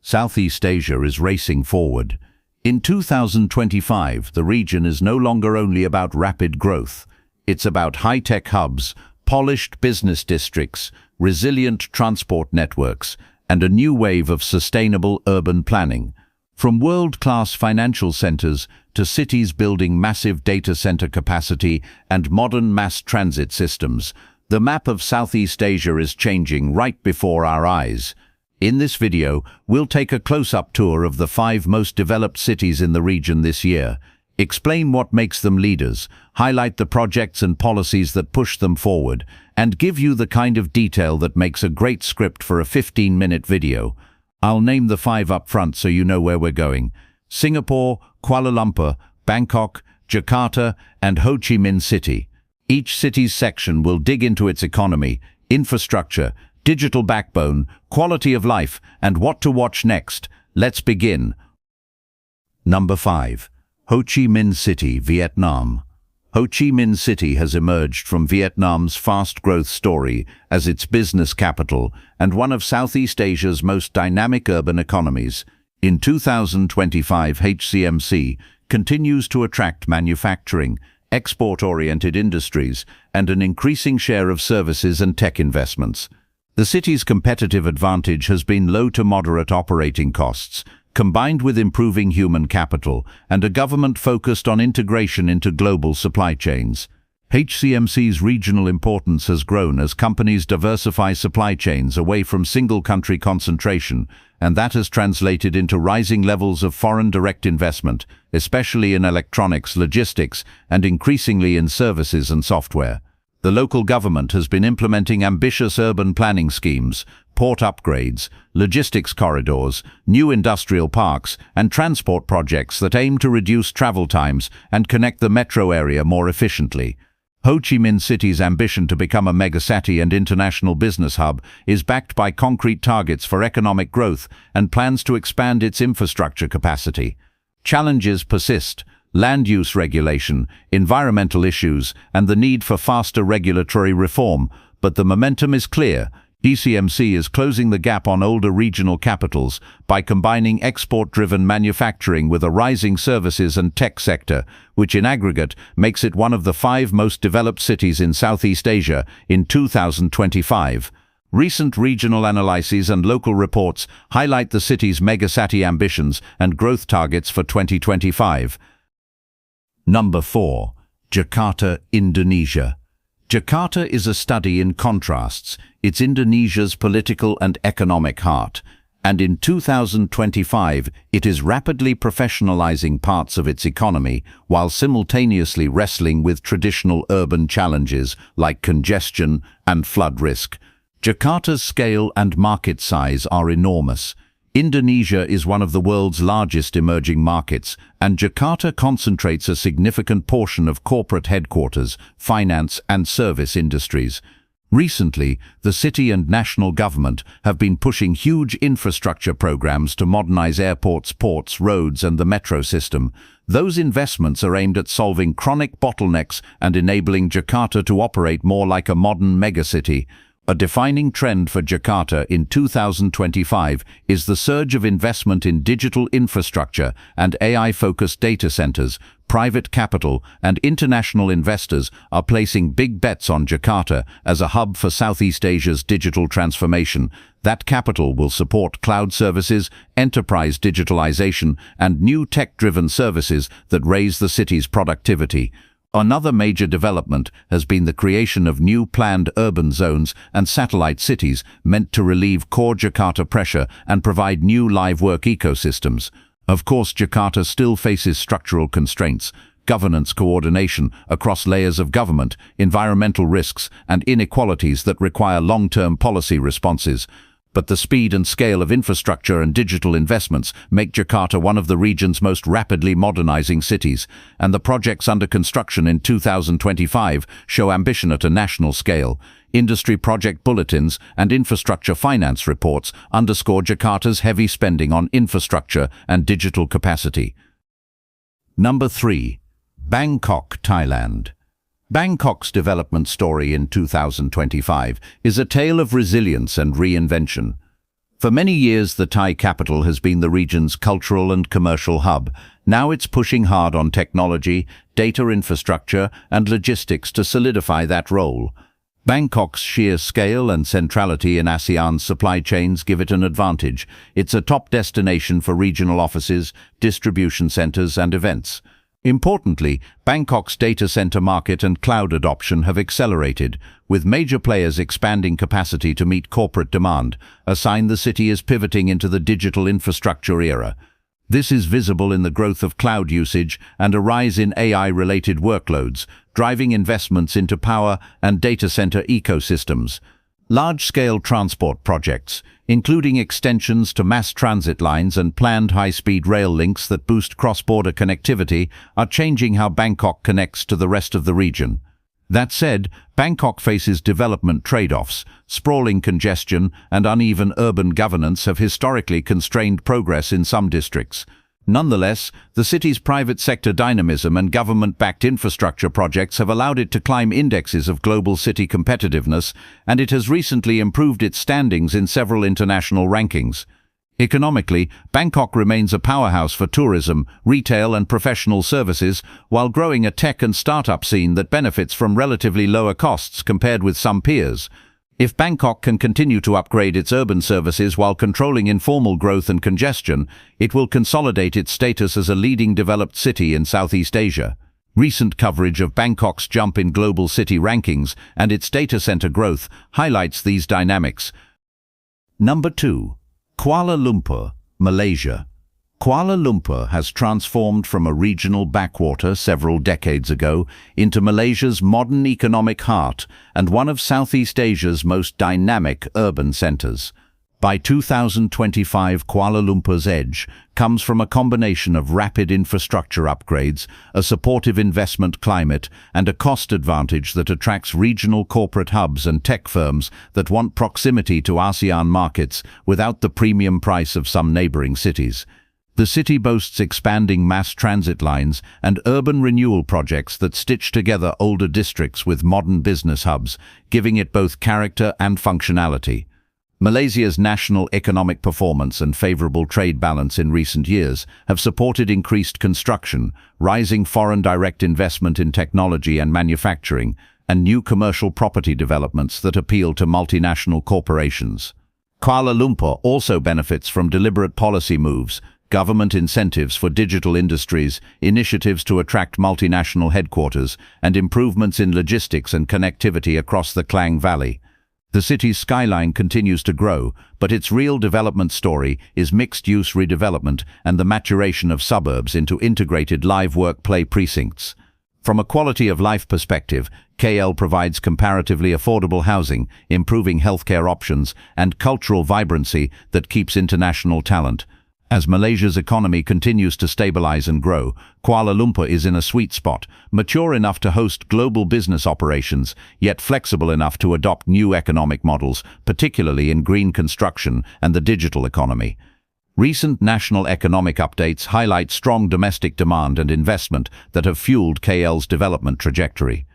Southeast Asia is racing forward. In 2025, the region is no longer only about rapid growth. It's about high-tech hubs, polished business districts, resilient transport networks, and a new wave of sustainable urban planning. From world-class financial centers to cities building massive data center capacity and modern mass transit systems, the map of Southeast Asia is changing right before our eyes. In this video, we'll take a close-up tour of the 5 most developed cities in the region this year, explain what makes them leaders, highlight the projects and policies that push them forward, and give you the kind of detail that makes a great script for a 15-minute video. I'll name the 5 up front so you know where we're going. Singapore, Kuala Lumpur, Bangkok, Jakarta, and Ho Chi Minh City. Each city's section will dig into its economy, infrastructure, digital backbone, quality of life, and what to watch next. Let's begin. Number 5. Ho Chi Minh City, Vietnam. Ho Chi Minh City has emerged from Vietnam's fast growth story as its business capital and one of Southeast Asia's most dynamic urban economies. In 2025, HCMC continues to attract manufacturing, export-oriented industries, and an increasing share of services and tech investments. The city's competitive advantage has been low to moderate operating costs, combined with improving human capital and a government focused on integration into global supply chains. HCMC's regional importance has grown as companies diversify supply chains away from single-country concentration, and that has translated into rising levels of foreign direct investment, especially in electronics, logistics, and increasingly in services and software. The local government has been implementing ambitious urban planning schemes, port upgrades, logistics corridors, new industrial parks, and transport projects that aim to reduce travel times and connect the metro area more efficiently. Ho Chi Minh City's ambition to become a megacity and international business hub is backed by concrete targets for economic growth and plans to expand its infrastructure capacity. Challenges persist: land use regulation, environmental issues, and the need for faster regulatory reform, but the momentum is clear. HCMC is closing the gap on older regional capitals by combining export-driven manufacturing with a rising services and tech sector, which in aggregate makes it one of the 5 most developed cities in Southeast Asia in 2025. Recent regional analyses and local reports highlight the city's megacity ambitions and growth targets for 2025. Number 4. Jakarta, Indonesia. Jakarta is a study in contrasts. It's Indonesia's political and economic heart, and in 2025 it is rapidly professionalizing parts of its economy while simultaneously wrestling with traditional urban challenges like congestion and flood risk. Jakarta's scale and market size are enormous. Indonesia is one of the world's largest emerging markets, and Jakarta concentrates a significant portion of corporate headquarters, finance, and service industries. Recently, the city and national government have been pushing huge infrastructure programs to modernize airports, ports, roads, and the metro system. Those investments are aimed at solving chronic bottlenecks and enabling Jakarta to operate more like a modern megacity. A defining trend for Jakarta in 2025 is the surge of investment in digital infrastructure and AI-focused data centers. Private capital and international investors are placing big bets on Jakarta as a hub for Southeast Asia's digital transformation. That capital will support cloud services, enterprise digitalization, and new tech-driven services that raise the city's productivity. Another major development has been the creation of new planned urban zones and satellite cities meant to relieve core Jakarta pressure and provide new live work ecosystems. Of course, Jakarta still faces structural constraints, governance coordination across layers of government, environmental risks, and inequalities that require long-term policy responses. But the speed and scale of infrastructure and digital investments make Jakarta one of the region's most rapidly modernizing cities, and the projects under construction in 2025 show ambition at a national scale. Industry project bulletins and infrastructure finance reports underscore Jakarta's heavy spending on infrastructure and digital capacity. Number 3. Bangkok, Thailand. Bangkok's development story in 2025 is a tale of resilience and reinvention. For many years, the Thai capital has been the region's cultural and commercial hub. Now it's pushing hard on technology, data infrastructure, and logistics to solidify that role. Bangkok's sheer scale and centrality in ASEAN's supply chains give it an advantage. It's a top destination for regional offices, distribution centers, and events. Importantly, Bangkok's data center market and cloud adoption have accelerated, with major players expanding capacity to meet corporate demand, a sign the city is pivoting into the digital infrastructure era. This is visible in the growth of cloud usage and a rise in AI-related workloads, driving investments into power and data center ecosystems. Large-scale transport projects, including extensions to mass transit lines and planned high-speed rail links that boost cross-border connectivity, are changing how Bangkok connects to the rest of the region. That said, Bangkok faces development trade-offs. Sprawling congestion and uneven urban governance have historically constrained progress in some districts. Nonetheless, the city's private sector dynamism and government-backed infrastructure projects have allowed it to climb indexes of global city competitiveness, and it has recently improved its standings in several international rankings. Economically, Bangkok remains a powerhouse for tourism, retail, and professional services, while growing a tech and startup scene that benefits from relatively lower costs compared with some peers. If Bangkok can continue to upgrade its urban services while controlling informal growth and congestion, it will consolidate its status as a leading developed city in Southeast Asia. Recent coverage of Bangkok's jump in global city rankings and its data center growth highlights these dynamics. Number 2. Kuala Lumpur, Malaysia. Kuala Lumpur has transformed from a regional backwater several decades ago into Malaysia's modern economic heart and one of Southeast Asia's most dynamic urban centers. By 2025, Kuala Lumpur's edge comes from a combination of rapid infrastructure upgrades, a supportive investment climate, and a cost advantage that attracts regional corporate hubs and tech firms that want proximity to ASEAN markets without the premium price of some neighboring cities. The city boasts expanding mass transit lines and urban renewal projects that stitch together older districts with modern business hubs, giving it both character and functionality. Malaysia's national economic performance and favorable trade balance in recent years have supported increased construction, rising foreign direct investment in technology and manufacturing, and new commercial property developments that appeal to multinational corporations. Kuala Lumpur also benefits from deliberate policy moves, government incentives for digital industries, initiatives to attract multinational headquarters, and improvements in logistics and connectivity across the Klang Valley. The city's skyline continues to grow, but its real development story is mixed-use redevelopment and the maturation of suburbs into integrated live work-play precincts. From a quality-of-life perspective, KL provides comparatively affordable housing, improving healthcare options, and cultural vibrancy that keeps international talent. As Malaysia's economy continues to stabilize and grow, Kuala Lumpur is in a sweet spot, mature enough to host global business operations, yet flexible enough to adopt new economic models, particularly in green construction and the digital economy. Recent national economic updates highlight strong domestic demand and investment that have fueled KL's development trajectory.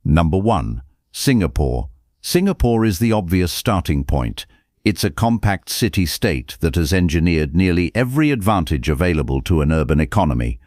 Number 1. Singapore. Singapore is the obvious starting point. It's a compact city-state that has engineered nearly every advantage available to an urban economy.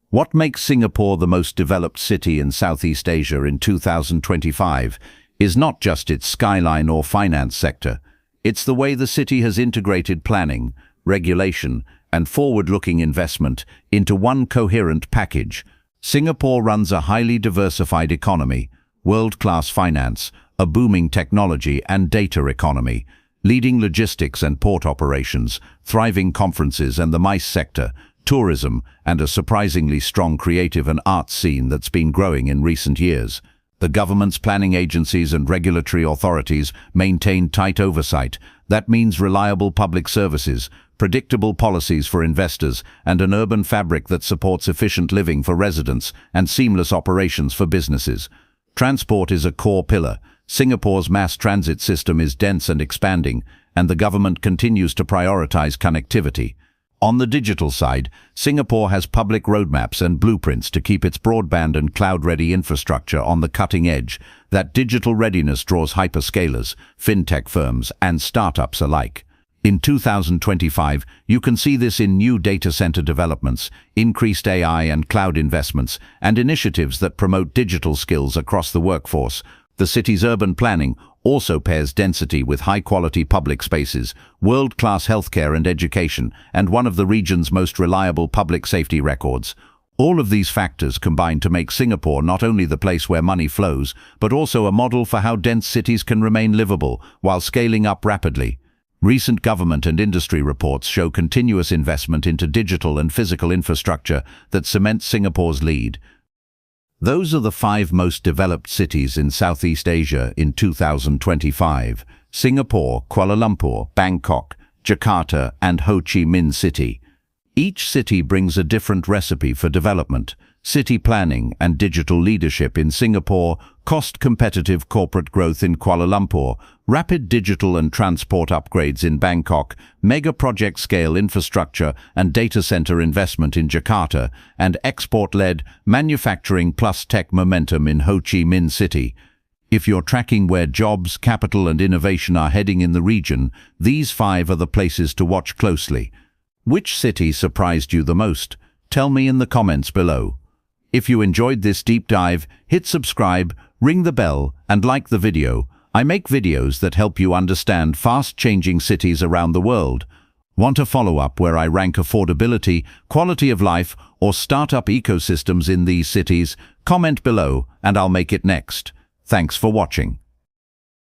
What makes Singapore the most developed city in Southeast Asia in 2025 is not just its skyline or finance sector. It's the way the city has integrated planning, regulation, and forward-looking investment into one coherent package. Singapore runs a highly diversified economy, world-class finance, a booming technology and data economy, leading logistics and port operations, thriving conferences and the MICE sector, tourism, and a surprisingly strong creative and arts scene that's been growing in recent years. The government's planning agencies and regulatory authorities maintain tight oversight. That means reliable public services, predictable policies for investors, and an urban fabric that supports efficient living for residents and seamless operations for businesses. Transport is a core pillar. Singapore's mass transit system is dense and expanding, and the government continues to prioritize connectivity. On the digital side, Singapore has public roadmaps and blueprints to keep its broadband and cloud-ready infrastructure on the cutting edge. That digital readiness draws hyperscalers, fintech firms, and startups alike. In 2025, you can see this in new data center developments, increased AI and cloud investments, and initiatives that promote digital skills across the workforce. The city's urban planning also pairs density with high-quality public spaces, world-class healthcare and education, and one of the region's most reliable public safety records. All of these factors combine to make Singapore not only the place where money flows, but also a model for how dense cities can remain livable while scaling up rapidly. Recent government and industry reports show continuous investment into digital and physical infrastructure that cements Singapore's lead. Those are the 5 most developed cities in Southeast Asia in 2025: Singapore, Kuala Lumpur, Bangkok, Jakarta, and Ho Chi Minh City. Each city brings a different recipe for development: city planning and digital leadership in Singapore, cost-competitive corporate growth in Kuala Lumpur, rapid digital and transport upgrades in Bangkok, mega-project-scale infrastructure and data center investment in Jakarta, and export-led manufacturing plus tech momentum in Ho Chi Minh City. If you're tracking where jobs, capital and innovation are heading in the region, these 5 are the places to watch closely. Which city surprised you the most? Tell me in the comments below. If you enjoyed this deep dive, hit subscribe, ring the bell, and like the video. I make videos that help you understand fast-changing cities around the world. Want a follow-up where I rank affordability, quality of life, or startup ecosystems in these cities? Comment below, and I'll make it next. Thanks for watching.